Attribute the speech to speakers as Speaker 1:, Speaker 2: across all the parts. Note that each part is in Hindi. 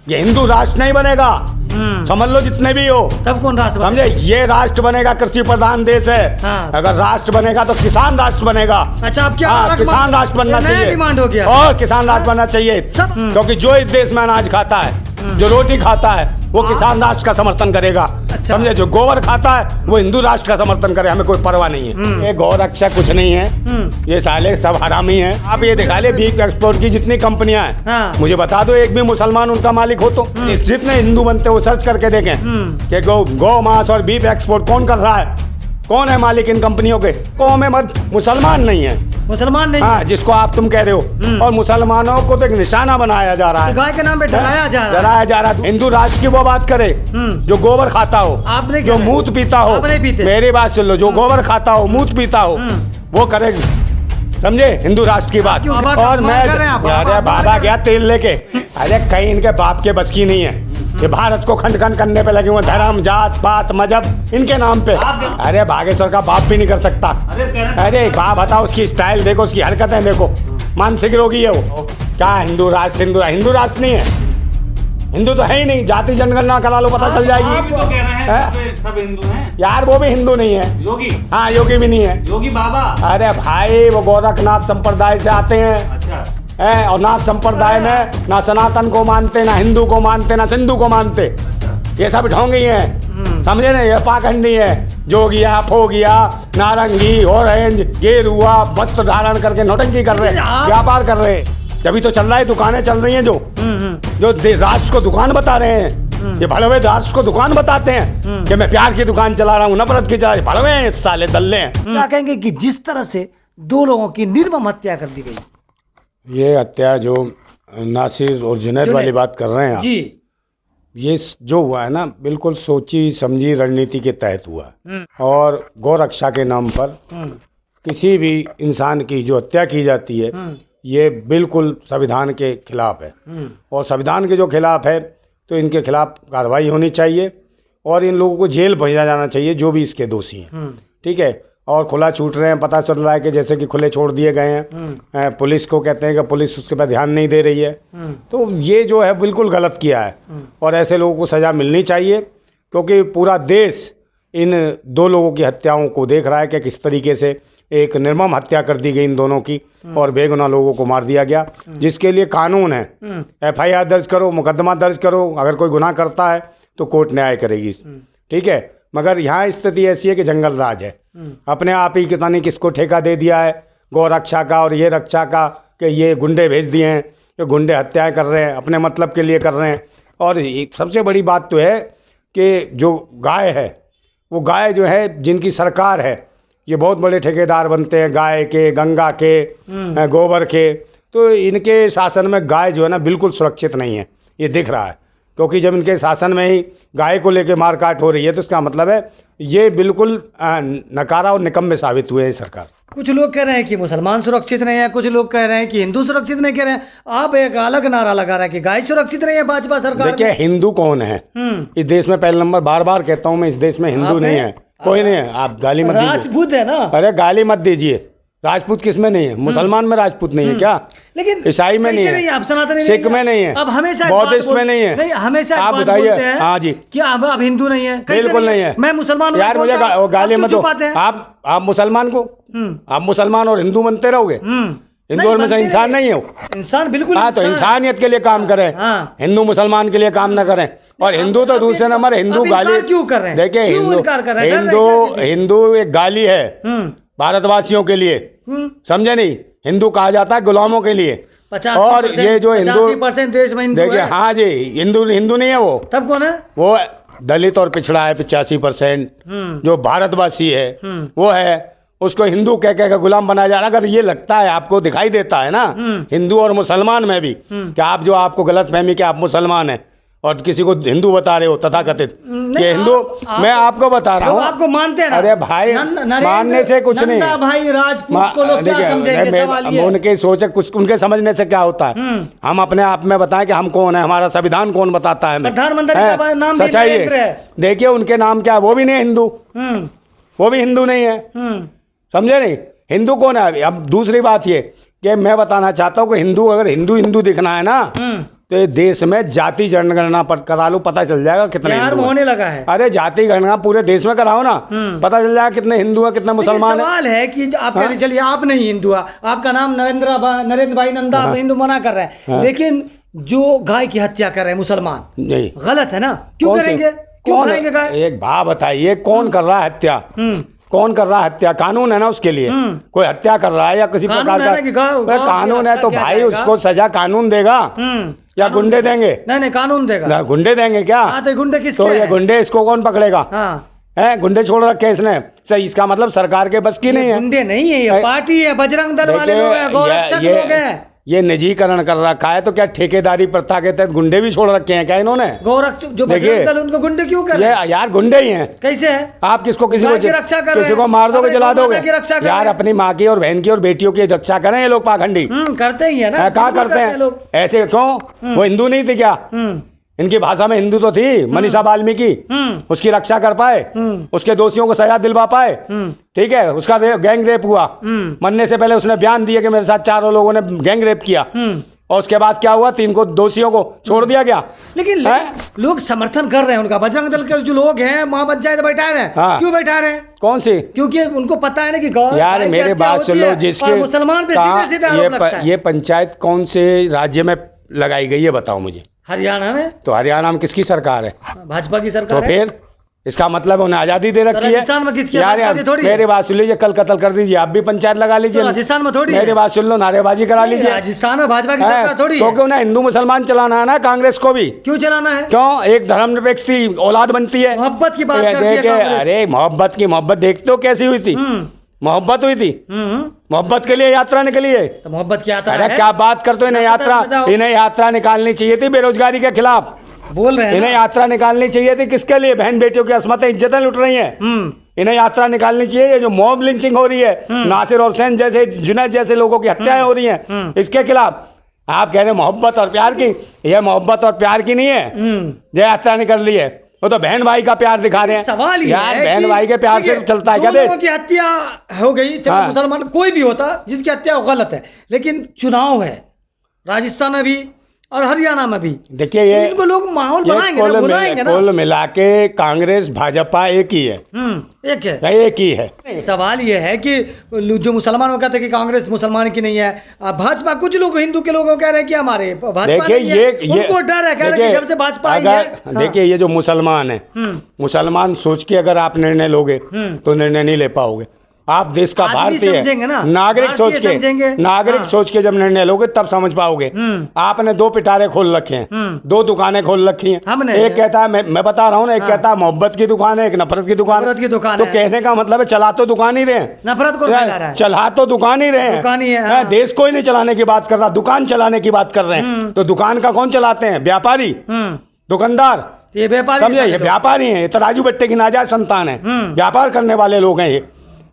Speaker 1: ये हिंदू राष्ट्र नहीं बनेगा। समझ लो जितने भी हो।
Speaker 2: तब कौन राष्ट्र
Speaker 1: समझे, ये राष्ट्र बनेगा, कृषि प्रधान देश है।
Speaker 2: हाँ।
Speaker 1: अगर राष्ट्र बनेगा तो किसान राष्ट्र बनेगा।
Speaker 2: अच्छा, अब क्या
Speaker 1: हाँ, किसान राष्ट्र बनना चाहिए।
Speaker 2: डिमांड हो गया
Speaker 1: और किसान राष्ट्र बनना चाहिए, क्योंकि जो इस देश में अनाज खाता है, जो रोटी खाता है, वो किसान राष्ट्र का समर्थन करेगा।
Speaker 2: अच्छा।
Speaker 1: समझे, जो गोबर खाता है वो हिंदू राष्ट्र का समर्थन करे, हमें कोई परवाह नहीं है। ये गौ रक्षक कुछ नहीं है, ये साले सब हरामी हैं। आप ये दिखा ले बीफ एक्सपोर्ट की जितनी कंपनियां हैं,
Speaker 2: हाँ।
Speaker 1: मुझे बता दो एक भी मुसलमान उनका मालिक हो तो। जितने हिंदू बनते हो सर्च करके देखें कि गौ मांस और बीफ एक्सपोर्ट कौन कर रहा है, कौन है मालिक इन कंपनियों के। कौम में मत मुसलमान नहीं है,
Speaker 2: मुसलमान नहीं।
Speaker 1: हाँ, जिसको आप तुम कह रहे हो। और मुसलमानों को तो एक निशाना बनाया जा रहा है,
Speaker 2: गाय के नाम पे डराया जा रहा है।
Speaker 1: डराया जा रहा है। हिंदू राष्ट्र की वो बात करे जो गोबर खाता हो,
Speaker 2: आपने
Speaker 1: जो मूत पीता हो।
Speaker 2: आप नहीं पीते।
Speaker 1: मेरी बात सुन लो, जो गोबर खाता हो, मूत पीता हो, वो करे, समझे, हिंदू राष्ट्र की बात। और मैं, अरे बाबा गया तेल लेके, अरे कहीं इनके बाप के बस की नहीं है। ये भारत को खंड खंड करने पे लगे हुए, धर्म जात पात मजहब इनके नाम पे। अरे बागेश्वर का बाप भी नहीं कर सकता। अरे बाप बताओ, उसकी स्टाइल देखो, उसकी हरकतें देखो, मानसिक रोगी है वो। क्या हिंदू राष्ट्र, हिंदू राष्ट्र नहीं है। हिंदू तो है ही नहीं, जाति जनगणना करा लो पता चल जाएगी।
Speaker 3: तो कह रहे हैं सब हिंदू हैं
Speaker 1: यार, वो भी हिंदू नहीं है।
Speaker 3: योगी,
Speaker 1: हाँ, योगी भी नहीं है।
Speaker 3: योगी बाबा, अरे
Speaker 1: अरे भाई, वो गोरखनाथ संप्रदाय से आते हैं।
Speaker 3: अच्छा,
Speaker 1: है, और नाथ संप्रदाय में ना सनातन को मानते, ना हिंदू को मानते, ना सिंधु को मानते। ये सब ढोंगी हैं, समझे ना, ये पाखंडी है। जोगिया, फोगिया, नारंगी, ऑरेंज, गेरुआ वस्त्र धारण करके नौटंकी कर रहे हैं, व्यापार कर रहे हैं। तभी तो चल रहा है, दुकानें चल रही हैं जो राष्ट्र को दुकान बता रहे हैं। ये भड़वे राष्ट्र को दुकान बताते हैं कि मैं प्यार की दुकान चला रहा हूँ, नफरत की चला। भड़वे हैं साले, दल्ले हैं।
Speaker 2: क्या कहेंगे कि जिस तरह से 2 लोगों की निर्मम हत्या कर दी गई,
Speaker 1: ये हत्या जो नासिर और जुनैद वाली बात कर रहे हैं आप,
Speaker 2: जी,
Speaker 1: ये जो हुआ है ना, बिल्कुल सोची समझी रणनीति के तहत हुआ। और गौ रक्षा के नाम पर किसी भी इंसान की जो हत्या की जाती है, ये बिल्कुल संविधान के खिलाफ है। और संविधान के जो खिलाफ है, तो इनके खिलाफ कार्रवाई होनी चाहिए और इन लोगों को जेल भेजा जाना चाहिए, जो भी इसके दोषी हैं। ठीक है। और खुला छूट रहे हैं, पता चल रहा है कि जैसे कि खुले छोड़ दिए गए हैं। पुलिस को कहते हैं कि पुलिस उसके पर ध्यान नहीं दे रही है। तो ये जो है बिल्कुल गलत किया है और ऐसे लोगों को सज़ा मिलनी चाहिए, क्योंकि पूरा देश इन 2 लोगों की हत्याओं को देख रहा है कि किस तरीके से एक निर्मम हत्या कर दी गई इन दोनों की और बेगुनाह लोगों को मार दिया गया, जिसके लिए कानून है। FIR दर्ज करो, मुकदमा दर्ज करो, अगर कोई गुनाह करता है तो कोर्ट न्याय करेगी। ठीक है। मगर यहाँ स्थिति ऐसी है कि जंगल राज है, अपने आप ही पता नहीं किसको ठेका दे दिया है गौ रक्षा का और ये रक्षा का, कि ये गुंडे भेज दिए हैं, ये गुंडे हत्याएं कर रहे हैं, अपने मतलब के लिए कर रहे हैं। और सबसे बड़ी बात तो है कि जो गाय है, वो गाय जो है जिनकी सरकार है, ये बहुत बड़े ठेकेदार बनते हैं गाय के, गंगा के, गोबर के। तो इनके शासन में गाय जो है ना बिल्कुल सुरक्षित नहीं है, ये दिख रहा है। क्योंकि जब इनके शासन में ही गाय को लेके मारकाट हो रही है, तो इसका मतलब है ये बिल्कुल नकारा और निकम्मे साबित हुए हैं सरकार।
Speaker 2: कुछ लोग कह रहे हैं कि मुसलमान सुरक्षित नहीं है, कुछ लोग कह रहे हैं कि हिंदू सुरक्षित नहीं कह रहे हैं। आप एक अलग नारा लगा रहे हैं कि गाय सुरक्षित नहीं है भाजपा सरकार।
Speaker 1: देखिए, हिंदू कौन है इस देश में? पहले नंबर, बार बार कहता हूँ मैं, इस देश में हिंदू नहीं है, कोई नहीं है। आप गाली मत दीजिए।
Speaker 2: राजपूत है ना? अरे
Speaker 1: गाली मत दीजिए। राजपूत किस में नहीं है? मुसलमान में राजपूत नहीं है क्या?
Speaker 2: लेकिन
Speaker 1: ईसाई में नहीं है,
Speaker 2: आप सनातनी
Speaker 1: सिख में नहीं है,
Speaker 2: अब हमेशा
Speaker 1: बौद्धिस्ट में नहीं है।
Speaker 2: नहीं, हमेशा
Speaker 1: आप बताइए। हाँ जी,
Speaker 2: क्या अब हिंदू नहीं है?
Speaker 1: बिल्कुल नहीं है।
Speaker 2: मैं मुसलमान
Speaker 1: यार, मुझे गाली मत दो। आप मुसलमान को, आप मुसलमान और हिंदू बनते रहोगे? हिंदू और में इंसान नहीं है वो?
Speaker 2: इंसान बिल्कुल।
Speaker 1: हाँ, तो इंसानियत के लिए काम करें, हिंदू मुसलमान के लिए काम न करें। और हिंदू तो दूसरे नंबर, हिंदू गाली
Speaker 2: क्यों कर रहे हैं?
Speaker 1: देखिए, हिंदू एक गाली है भारतवासियों के लिए, समझे नहीं? हिंदू कहा जाता है गुलामों के लिए। और ये जो हिंदू
Speaker 2: 50% देश में हिंदू
Speaker 1: देखिए, हाँ जी, हिंदू नहीं है वो।
Speaker 2: तब कौन है?
Speaker 1: वो दलित और पिछड़ा है 85%। जो भारतवासी है वो है, उसको हिंदू कह के गुलाम बनाया जा रहा है। अगर ये लगता है, आपको दिखाई देता है ना हिंदू और मुसलमान में भी, कि आप जो आपको गलत फहमी कि आप मुसलमान हैं और किसी को हिंदू बता रहे हो तथाकथित कि हिंदू, मैं आपको बता रहा हूँ,
Speaker 2: आपको मानते हैं ना?
Speaker 1: अरे भाई, मानने से कुछ नहीं।
Speaker 2: भाई राजपूत को लोग क्या समझेंगे?
Speaker 1: उनके सोचे कुछ, उनके समझने से क्या होता है? हम अपने आप में बताएं कि हम कौन है, हमारा संविधान कौन बताता है हमें?
Speaker 2: प्रधानमंत्री का नाम
Speaker 1: सच्चाई है। देखिए, उनके नाम क्या है, वो भी नहीं हिंदू, वो भी हिंदू नहीं है, समझे नहीं? हिंदू कौन है? अब दूसरी बात ये कि मैं बताना चाहता हूँ कि हिंदू, अगर हिंदू दिखना है ना, तो ये देश में जाति जनगणना पर करा लो, पता चल जाएगा कितने
Speaker 2: बिहार
Speaker 1: हिंदू
Speaker 2: में
Speaker 1: हैं।
Speaker 2: होने लगा है।
Speaker 1: अरे जाति गणना पूरे देश में कराओ ना, पता चल जाएगा कितने हिंदू हैं, कितने मुसलमान हैं।
Speaker 2: सवाल है कि आप कह रहे चलिए आप नहीं हिंदू, आपका नाम नरेंद्र भाई नंदा, आप हिंदू मना कर रहे हैं, लेकिन जो गाय की हत्या कर रहे हैं मुसलमान,
Speaker 1: नहीं
Speaker 2: गलत है ना? क्यों
Speaker 1: कौन से-
Speaker 2: करेंगे? क्यों
Speaker 1: कौन
Speaker 2: खाएंगे गाय?
Speaker 1: एक बात बताइए, कौन कर रहा है हत्या? कौन कर रहा है हत्या? कानून है ना उसके लिए। कोई हत्या कर रहा है या किसी
Speaker 2: कानून
Speaker 1: प्रकार
Speaker 2: है
Speaker 1: का
Speaker 2: ना कि गाँव की
Speaker 1: कानून है
Speaker 2: हत्या
Speaker 1: तो
Speaker 2: किया
Speaker 1: भाई
Speaker 2: जाएगा।
Speaker 1: उसको सजा कानून देगा या गुंडे देंगे?
Speaker 2: नहीं कानून देगा।
Speaker 1: ना, गुंडे देंगे क्या?
Speaker 2: हाँ तो गुंडे किसके
Speaker 1: तो ये
Speaker 2: हैं?
Speaker 1: गुंडे, इसको कौन पकड़ेगा?
Speaker 2: हाँ
Speaker 1: है गुंडे छोड़ रखे इसने, सही इसका मतलब सरकार के बस की नहीं है।
Speaker 2: गुंडे नहीं है, ये पार्टी है, बजरंग दल वाले
Speaker 1: देखिए,
Speaker 2: लोग हैं, गौरक्षक लोग हैं।
Speaker 1: ये निजीकरण कर रखा है, तो क्या ठेकेदारी प्रथा के तहत गुंडे भी छोड़ रखे हैं क्या इन्होंने?
Speaker 2: गौरक्षक जो
Speaker 1: देखिए,
Speaker 2: बजरंग दल, उनको गुंडे क्यों कर रहे हैं?
Speaker 1: ये यार गुंडे ही हैं।
Speaker 2: कैसे है?
Speaker 1: आप किसको किसी
Speaker 2: गाय
Speaker 1: को
Speaker 2: की रक्षा कर रहे
Speaker 1: किसी को
Speaker 2: हैं,
Speaker 1: मार दोगे,
Speaker 2: अपने
Speaker 1: जला
Speaker 2: गौ माता
Speaker 1: दोगे?
Speaker 2: की रक्षा कर
Speaker 1: यार
Speaker 2: रहे हैं।
Speaker 1: अपनी माँ की और बहन की और बेटियों की रक्षा करें ये लोग पाखंडी।
Speaker 2: करते ही है ना,
Speaker 1: क्या
Speaker 2: बिल्कुल
Speaker 1: करते हैं
Speaker 2: लोग।
Speaker 1: ऐसे? क्यों? वो हिंदू नहीं थी क्या? इनकी भाषा में हिंदू तो थी। मनीषा वाल्मीकि उसकी रक्षा कर पाए, उसके दोषियों को सजा दिलवा पाए, ठीक है? उसका गैंग रेप हुआ, मरने से पहले उसने बयान दिया कि मेरे साथ 4 लोगों ने गैंग रेप किया, और उसके बाद क्या हुआ? 3 को दोषियों को छोड़ दिया गया।
Speaker 2: लेकिन लोग समर्थन कर रहे हैं उनका, बजरंग दल के जो लोग हैं मोहम्मद जायद बैठा रहे हैं।
Speaker 1: हाँ।
Speaker 2: क्यों बैठा रहे हैं?
Speaker 1: कौन सी?
Speaker 2: क्योंकि उनको पता है ना कि गाय
Speaker 1: यार
Speaker 2: की
Speaker 1: मेरे
Speaker 2: हत्या
Speaker 1: बात
Speaker 2: होती
Speaker 1: सुन लो,
Speaker 2: है,
Speaker 1: जिसके
Speaker 2: और मुसलमान पे
Speaker 1: कहाँ-
Speaker 2: सीधे सीधे आरोप लगता है।
Speaker 1: ये पंचायत कौन से राज्य में लगाई गई है बताओ मुझे?
Speaker 2: हरियाणा में।
Speaker 1: तो हरियाणा में किसकी सरकार है?
Speaker 2: भाजपा की
Speaker 1: तो
Speaker 2: सरकार है।
Speaker 1: फिर इसका मतलब उन्हें आज़ादी दे रखी है।
Speaker 2: राजस्थान में किसकी?
Speaker 1: यार
Speaker 2: भाजपा
Speaker 1: यार
Speaker 2: की थोड़ी है।
Speaker 1: मेरी बात सुन लीजिए, कल कत्ल कर दीजिए, आप भी पंचायत लगा लीजिए।
Speaker 2: तो राजस्थान में थोड़ी है।
Speaker 1: मेरी बात सुन लो, नारेबाजी करा लीजिए।
Speaker 2: राजस्थान में भाजपा की
Speaker 1: हैं?
Speaker 2: सरकार थोड़ी
Speaker 1: तो
Speaker 2: है।
Speaker 1: क्यों ना हिंदू मुसलमान चलाना है ना कांग्रेस को भी?
Speaker 2: क्यों चलाना है?
Speaker 1: क्यों? एक धर्मनिरपेक्ष थी, औलाद बनती है।
Speaker 2: मोहब्बत की बात
Speaker 1: ये
Speaker 2: करती है
Speaker 1: देखे,
Speaker 2: कांग्रेस।
Speaker 1: अरे मोहब्बत की मोहब्बत देखते हो कैसी हुई थी? मोहब्बत हुई थी, मोहब्बत के लिए यात्रा निकली है।
Speaker 2: तो मोहब्बत की यात्रा
Speaker 1: अरे
Speaker 2: है।
Speaker 1: क्या बात करते हो? इन्हें
Speaker 2: बताओ,
Speaker 1: यात्रा,
Speaker 2: बताओ।
Speaker 1: इन्हें यात्रा निकालनी चाहिए थी बेरोजगारी के खिलाफ।
Speaker 2: बोल रहे हैं
Speaker 1: इन्हें
Speaker 2: ना।
Speaker 1: यात्रा निकालनी चाहिए थी किसके लिए? बहन बेटियों की असमतें इज्जतें लुट रही हैं। इन्हें यात्रा निकालनी चाहिए। ये जो मॉब लिंचिंग हो रही है, नासिर हुसैन जैसे, जुनैद जैसे लोगों की हत्याएं हो रही हैं, इसके खिलाफ आप कह रहे हैं मोहब्बत और प्यार की। यह मोहब्बत और प्यार की नहीं है जो यात्रा निकल रही है, वो तो बहन भाई का प्यार दिखा रहे हैं।
Speaker 2: सवाल ये
Speaker 1: यार
Speaker 2: है
Speaker 1: बहन
Speaker 2: कि
Speaker 1: भाई के प्यार से
Speaker 2: देखिए,
Speaker 1: चलता है क्या
Speaker 2: दो
Speaker 1: देश?
Speaker 2: लोगों की हत्या हो गई, चाहे
Speaker 1: हाँ।
Speaker 2: मुसलमान कोई भी होता, जिसकी हत्या वो गलत है, लेकिन चुनाव है राजस्थान में भी और हरियाणा में भी।
Speaker 1: देखिए ये
Speaker 2: तो इनको लोग माहौल
Speaker 1: ये
Speaker 2: बनाएंगे ना, बुलाएंगे ना।
Speaker 1: कुल मिला के कांग्रेस भाजपा एक ही है,
Speaker 2: एक है।
Speaker 1: एक ही है।
Speaker 2: सवाल ये है कि जो मुसलमानों कहते हैं कि कांग्रेस मुसलमान की नहीं है, भाजपा कुछ लोग हिंदू के लोग कह रहे हैं कि हमारे भाजपा
Speaker 1: देखिए
Speaker 2: नहीं है। उनको डर है, कह रहे हैं कि जब से भाजपा आई है।
Speaker 1: अगर देखिए ये जो मुसलमान है, मुसलमान सोच के अगर आप निर्णय लोगे तो निर्णय नहीं ले पाओगे। आप देश का
Speaker 2: आदमी समझेंगे ना,
Speaker 1: भारतीय नागरिक
Speaker 2: भारतीय समझेंगे।
Speaker 1: नागरिक
Speaker 2: हाँ।
Speaker 1: सोच के जब निर्णय लोगे तब समझ पाओगे। आपने 2 पिटारे खोल रखे हैं, 2 दुकानें खोल रखी हैं।
Speaker 2: हमने
Speaker 1: एक कहता है मैं बता रहा हूँ ना, एक कहता है मोहब्बत की दुकान है, एक नफरत की दुकान
Speaker 2: नफरत की दुकान
Speaker 1: तो
Speaker 2: है।
Speaker 1: कहने का मतलब है चला तो दुकान ही रहे हैं।
Speaker 2: नफरत को फैला रहा है।
Speaker 1: चला तो दुकान ही रहे हैं।
Speaker 2: दुकान ही है,
Speaker 1: हैं,
Speaker 2: हाँ।
Speaker 1: देश को ही नहीं चलाने की बात कर रहा, दुकान चलाने की बात कर रहे हैं। तो दुकान का कौन चलाते हैं? व्यापारी, दुकानदार।
Speaker 2: ये व्यापारी
Speaker 1: समझे? ये व्यापारी हैं, ये तराजू बट्टे की नाजायज संतान है, व्यापार करने वाले लोग हैं ये।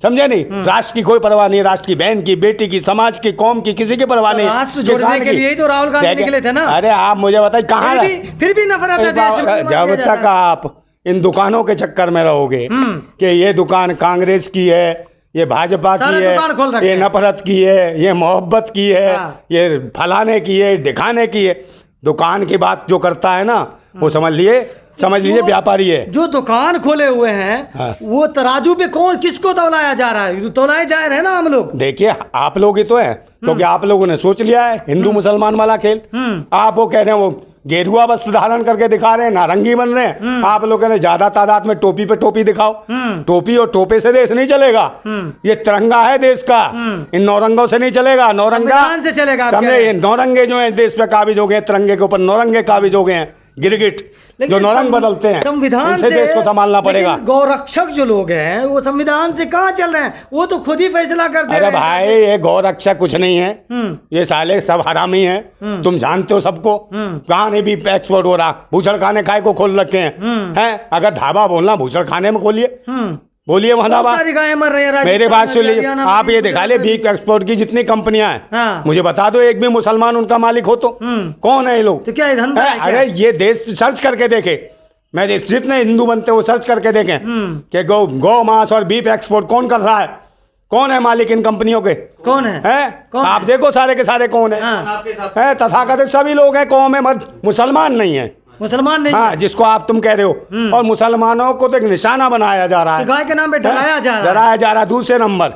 Speaker 1: समझे नहीं? राष्ट्र की कोई परवाह नहीं, राष्ट्र की बहन की, बेटी की, समाज की, कौम की, किसी की परवाह नहीं।
Speaker 2: राष्ट्र जोड़ने
Speaker 1: किसान
Speaker 2: के
Speaker 1: की।
Speaker 2: लिए ही तो राहुल गांधी
Speaker 1: देखिए,
Speaker 2: निकले थे ना।
Speaker 1: अरे आप मुझे बताइए कहाँ
Speaker 2: फिर भी नफरत है देश में,
Speaker 1: जब तक आप इन दुकानों के चक्कर में रहोगे कि ये दुकान कांग्रेस की है, ये भाजपा की
Speaker 2: सारे दुकान खोल
Speaker 1: है,
Speaker 2: रखे
Speaker 1: ये
Speaker 2: हैं।
Speaker 1: नफरत की है, ये मोहब्बत की है,
Speaker 2: हाँ।
Speaker 1: ये फलाने की है, दिखाने की है, दुकान की बात जो करता है ना वो समझ लीजिए व्यापारी है।
Speaker 2: जो दुकान खोले हुए हैं
Speaker 1: हाँ।
Speaker 2: वो तराजू पे कौन किसको तौलाया जा रहा है? तौलाए जा रहे हैं ना हम लोग।
Speaker 1: देखिए आप लोग ही तो हैं, क्योंकि आप लोगों ने सोच लिया है हिंदू मुसलमान वाला खेल। आप वो कह रहे हैं, वो गेरुआ वस्त्र धारण करके दिखा रहे हैं, नारंगी बन रहे हैं। आप लोग कह रहे हैं ज्यादा तादाद में टोपी पे टोपी दिखाओ। टोपी और टोपे से देश नहीं चलेगा। ये तिरंगा है देश का, इन नौरंगों से नहीं चलेगा। नौरंगा
Speaker 2: संविधान से चलेगा, आप कह
Speaker 1: समझे?
Speaker 2: रहे
Speaker 1: ये
Speaker 2: हैं।
Speaker 1: नौरंगे जो हैं देश पे काबिज हो गए, तिरंगे के ऊपर नौरंगे काबिज हो गए हैं, गिरगिट जो नौरंग बदलते हैं,
Speaker 2: संविधान
Speaker 1: इनसे देश को संभालना पड़ेगा।
Speaker 2: लेकिन गौरक्षक जो लोग हैं वो संविधान से कहाँ चल रहे हैं? वो तो खुद ही फैसला करते
Speaker 1: अरे
Speaker 2: हैं।
Speaker 1: भाई ये गौरक्षक कुछ नहीं है, ये साले सब हरामी हैं। तुम जानते हो सबको। कहाँ नहीं भी एक्सपोर्ट हो रहा, भूषण खाने खाए को खोल रखे हैं। अगर धाबा बोलना भूषण खाने में खोलिए, बोलिए वहाँ
Speaker 2: बहुत
Speaker 1: धाबा।
Speaker 2: सारी गायें मर रही है राजस्थान
Speaker 1: मेरे बात
Speaker 2: में,
Speaker 1: सुन लीजिए,
Speaker 2: हरियाणा में,
Speaker 1: आप ये दिखा ले
Speaker 2: गुजरात में।
Speaker 1: बीफ एक्सपोर्ट की जितनी कंपनियां हैं,
Speaker 2: हाँ।
Speaker 1: मुझे बता दो एक भी मुसलमान उनका मालिक हो तो? कौन है ये लोग?
Speaker 2: तो क्या ये धंधा है क्या?
Speaker 1: अरे ये देश सर्च करके देखे, मैं जितने हिंदू बनते हैं वो सर्च करके देखें कि गौ मांस और बीफ एक्सपोर्ट कौन कर रहा है। कौन है मालिक इन कंपनियों के?
Speaker 2: कौन है?
Speaker 1: हैं?
Speaker 2: कौन
Speaker 1: आप
Speaker 2: है?
Speaker 1: देखो सारे के सारे कौन है?
Speaker 2: हाँ।
Speaker 3: आपके हिसाब
Speaker 1: हैं? तथाकथित सभी लोग हैं, कौम है, मत मुसलमान नहीं है।
Speaker 2: मुसलमान नहीं
Speaker 1: हाँ, जिसको आप तुम कह रहे हो। और मुसलमानों को तो एक निशाना बनाया जा रहा
Speaker 2: तो
Speaker 1: है,
Speaker 2: गाय के नाम पे डराया जा रहा है।
Speaker 1: डराया जा रहा है। दूसरे नंबर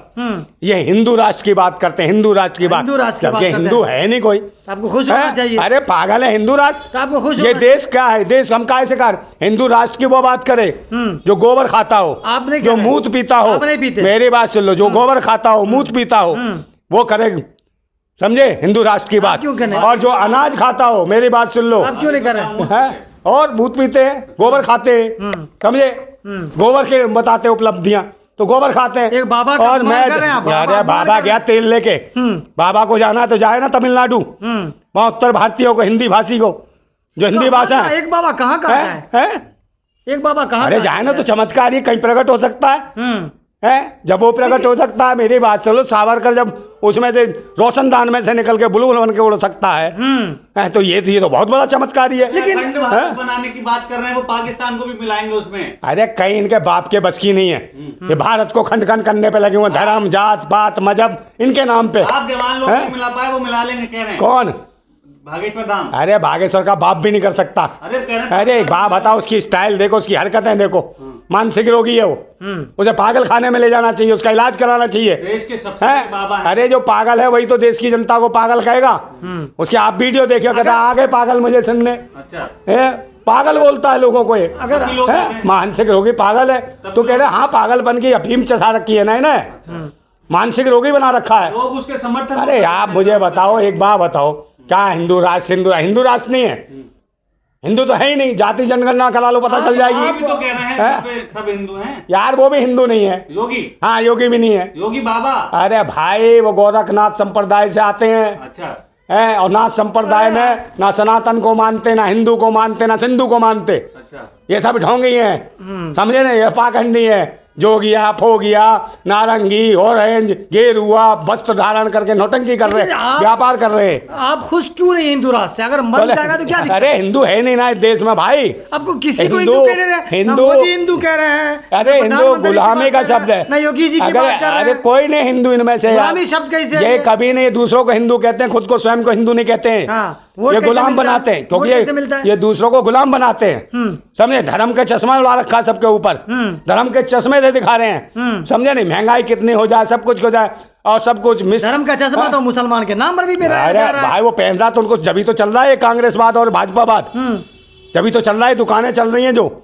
Speaker 1: ये हिंदू राष्ट्र की बात करते हैं, हिंदू राष्ट्र की बात,
Speaker 2: हिंदू राष्ट्र की बात
Speaker 1: जबकि
Speaker 2: करते
Speaker 1: हिंदू
Speaker 2: हैं।
Speaker 1: है नहीं कोई।
Speaker 2: तो आपको खुश होना
Speaker 1: हैं?
Speaker 2: चाहिए।
Speaker 1: अरे पागल है हिंदू राष्ट्र।
Speaker 2: तो आपको खुश
Speaker 1: ये
Speaker 2: होना
Speaker 1: देश क्या है? देश हम काहे से कर हिंदू राष्ट्र की वो बात करे जो गोबर खाता हो,
Speaker 2: आप नहीं
Speaker 1: जो
Speaker 2: कर रहे।
Speaker 1: मूत पीता हो।
Speaker 2: आप नहीं पीते।
Speaker 1: मेरी बात सुन लो, जो गोबर खाता हो, मूत पीता हो, वो करे, समझे, हिंदू राष्ट्र की बात।
Speaker 2: क्यों करें?
Speaker 1: और जो अनाज खाता हो, मेरी बात सुन लो,
Speaker 2: आप क्यों नहीं कर रहे?
Speaker 1: हैं? और भूत पीते हैं, गोबर खाते हैं, समझे, गोबर के बताते उपलब्धियां, तो गोबर खाते हैं।
Speaker 2: एक बाबा का
Speaker 1: और
Speaker 2: अपमान
Speaker 1: मैं
Speaker 2: कर रहे हैं आप, बाबा
Speaker 1: अरे
Speaker 2: अपमान
Speaker 1: बाबा
Speaker 2: कर
Speaker 1: गया तेल लेके, बाबा को जाना है तो जाए ना तमिलनाडु, वहाँ उत्तर भारतीयों को, हिंदी भाषी को, जो हिंदी भाषा है।
Speaker 2: एक बाबा कहाँ कहाँ है?
Speaker 1: हैं?
Speaker 2: एक बाबा कहाँ
Speaker 1: अरे
Speaker 2: कहाँ
Speaker 1: जाए ना
Speaker 2: है?
Speaker 1: तो चमत्कार ही कहीं प्रकट हो सकता है। है जब वो प्रकट हो सकता है, मेरी बात सुनो, सावरकर जब उसमें से रोशनदान में से निकल के बुलबुल बन के उड़ सकता है, तो ये तो बहुत बड़ा चमत्कारी है।
Speaker 2: लेकिन-
Speaker 3: अखंड भारत बनाने की बात कर रहे हैं, वो पाकिस्तान को भी मिलाएंगे उसमें।
Speaker 1: अरे कहीं इनके बाप के बस की नहीं है, ये भारत को खंड खंड करने पे लगे हुए, धर्म जात पात मजहब इनके नाम पे।
Speaker 3: आप जवान लोग
Speaker 1: हैं?
Speaker 3: नहीं मिला पाए, वो मिला लेंगे कह रहे हैं।
Speaker 1: कौन?
Speaker 3: भागेश्वर धाम।
Speaker 1: अरे भागेश्वर का बाप भी नहीं कर सकता।
Speaker 3: अरे कह रहे हैं-
Speaker 1: अरे बाप बताओ, उसकी स्टाइल देखो, उसकी हरकतें देखो, मानसिक रोगी है वो, उसे पागल खाने में ले जाना चाहिए, उसका इलाज कराना चाहिए।
Speaker 3: देश के सबसे
Speaker 1: हैं?
Speaker 3: बड़े बाबा हैं।
Speaker 1: अरे जो पागल है वही तो देश की जनता को पागल कहेगा। उसके आप वीडियो देखिए, कहता है, आगे पागल मुझे सुनने,
Speaker 3: अच्छा,
Speaker 1: पागल बोलता है लोगों को ये।
Speaker 2: अगर
Speaker 3: बाकी लोग कह रहे
Speaker 1: है
Speaker 3: हैं।
Speaker 1: मानसिक रोगी पागल है, तो कह रहे हाँ पागलपन की अफीम चढ़ा रखी है ना इन्हें, मानसिक रोगी बना रखा है।
Speaker 3: लोग उसके समर्थन।
Speaker 1: अरे आप मुझे बताओ, एक बात बताओ, क्या हिंदू राष्ट्र? हिंदू राष्ट्र नहीं है, हिंदू तो है ही नहीं। जाति जनगणना करा लो, पता चल
Speaker 3: आप
Speaker 1: जाएगी।
Speaker 3: भी तो कह रहे हैं
Speaker 1: हैं?
Speaker 3: सब हिंदू हैं।
Speaker 1: यार वो भी हिंदू नहीं है।
Speaker 3: योगी,
Speaker 1: हाँ, योगी भी नहीं है।
Speaker 3: योगी बाबा।
Speaker 1: अरे भाई वो गोरखनाथ संप्रदाय से आते हैं,
Speaker 3: अच्छा,
Speaker 1: हैं? और नाथ संप्रदाय में ना सनातन को मानते, ना हिंदू को मानते, ना सिंधु को मानते।
Speaker 3: अच्छा,
Speaker 1: ये सब ढोंगी हैं, समझे ना, ये पाखंडी है। जोगिया फोगिया नारंगी ऑरेंज गेरुआ वस्त्र धारण करके नौटंकी कर रहे,
Speaker 2: लेकिन आप-
Speaker 1: व्यापार कर रहे।
Speaker 2: आप खुश क्यों नहीं हिंदू राष्ट्र से? अगर मर जाएगा तो क्या दिक्कत?
Speaker 1: अरे हिंदू है नहीं ना इस देश में भाई।
Speaker 2: आपको किसी को
Speaker 1: हिंदू-
Speaker 2: हिंदू कह रहे हैं, ना
Speaker 1: हिंदू-
Speaker 2: मोदी हिंदू कह रहे हैं,
Speaker 1: अरे
Speaker 2: ना
Speaker 1: हिंदू
Speaker 2: प्रधानमंत्री की
Speaker 1: गुलामी
Speaker 2: बात
Speaker 1: का
Speaker 2: कर रहे
Speaker 1: शब्द
Speaker 2: हैं,
Speaker 1: है।
Speaker 2: ना योगी जी की
Speaker 1: अगर
Speaker 2: बात कर रहे
Speaker 1: अरे
Speaker 2: हैं।
Speaker 1: कोई नहीं हिंदू इनमें से यार।
Speaker 2: गुलामी शब्द कैसे है
Speaker 1: ये
Speaker 2: ये?
Speaker 1: कभी नहीं, दूसरों को हिंदू कहते हैं, खुद को स्वयं को हिंदू नहीं कहते हैं।
Speaker 2: हाँ, वोट
Speaker 1: ये
Speaker 2: कैसे
Speaker 1: गुलाम
Speaker 2: मिलता है?
Speaker 1: बनाते हैं,
Speaker 2: वोट
Speaker 1: क्योंकि
Speaker 2: कैसे मिलता है?
Speaker 1: ये दूसरों को गुलाम बनाते हैं। समझे, धर्म के चश्मा उड़ा रखा है सबके ऊपर, धर्म के चश्मे से दिखा रहे हैं, समझे नहीं, महंगाई कितनी हो जाए, सब कुछ हो जाए, और सब कुछ मिस।
Speaker 2: धर्म का चश्मा तो मुसलमान के नाम पर भी मेरा
Speaker 1: अरे
Speaker 2: जा रहा है।
Speaker 1: भाई वो पहन रहा तो उनको जभी तो चल रहा है कांग्रेसवाद और भाजपावाद, जभी तो चल रहा है, दुकानें चल रही हैं जो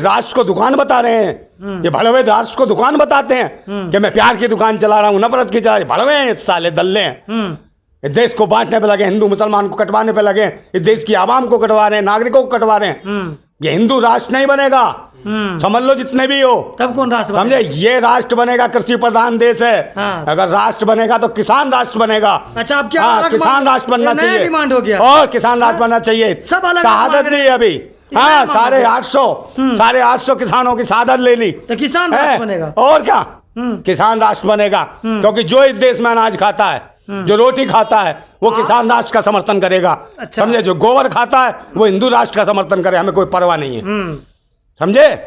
Speaker 1: राष्ट्र को दुकान बता रहे हैं। ये भड़वे राष्ट्र को दुकान बताते हैं कि मैं प्यार की दुकान चला रहा हूँ, नफरत की चला रही, भड़वे हैं साले, दल्ले हैं। इस देश को बांटने पे लगे, हिंदू मुसलमान को कटवाने पे लगे, इस देश की आवाम को कटवा रहे हैं, नागरिकों को कटवा रहे हैं। ये हिंदू राष्ट्र नहीं बनेगा, समझ लो जितने भी हो।
Speaker 2: तब कौन राष्ट्र
Speaker 1: समझे,
Speaker 2: बनेगा?
Speaker 1: ये राष्ट्र बनेगा, कृषि प्रधान देश है।
Speaker 2: हाँ।
Speaker 1: अगर राष्ट्र बनेगा तो किसान राष्ट्र बनेगा।
Speaker 2: अच्छा, अब क्या
Speaker 1: हाँ,
Speaker 2: अलग
Speaker 1: किसान
Speaker 2: मांग-
Speaker 1: राष्ट्र बनना
Speaker 2: ये नया
Speaker 1: चाहिए,
Speaker 2: डिमांड हो गया।
Speaker 1: और किसान राष्ट्र बनना चाहिए।
Speaker 2: सब अलग
Speaker 1: शहादत
Speaker 2: मांग रहे
Speaker 1: दी
Speaker 2: हैं।
Speaker 1: अभी,
Speaker 2: नया
Speaker 1: हाँ,
Speaker 2: मांग
Speaker 1: 850 किसानों की शहादत ले ली,
Speaker 2: तो किसान राष्ट्र
Speaker 1: है?
Speaker 2: बनेगा।
Speaker 1: और क्या, किसान राष्ट्र बनेगा, क्योंकि जो इस देश में अनाज खाता है, जो रोटी खाता है, वो किसान राष्ट्र का समर्थन करेगा।
Speaker 2: अच्छा।
Speaker 1: समझे, जो गोबर खाता है वो हिंदू राष्ट्र का समर्थन करे, हमें कोई परवाह नहीं है, समझे।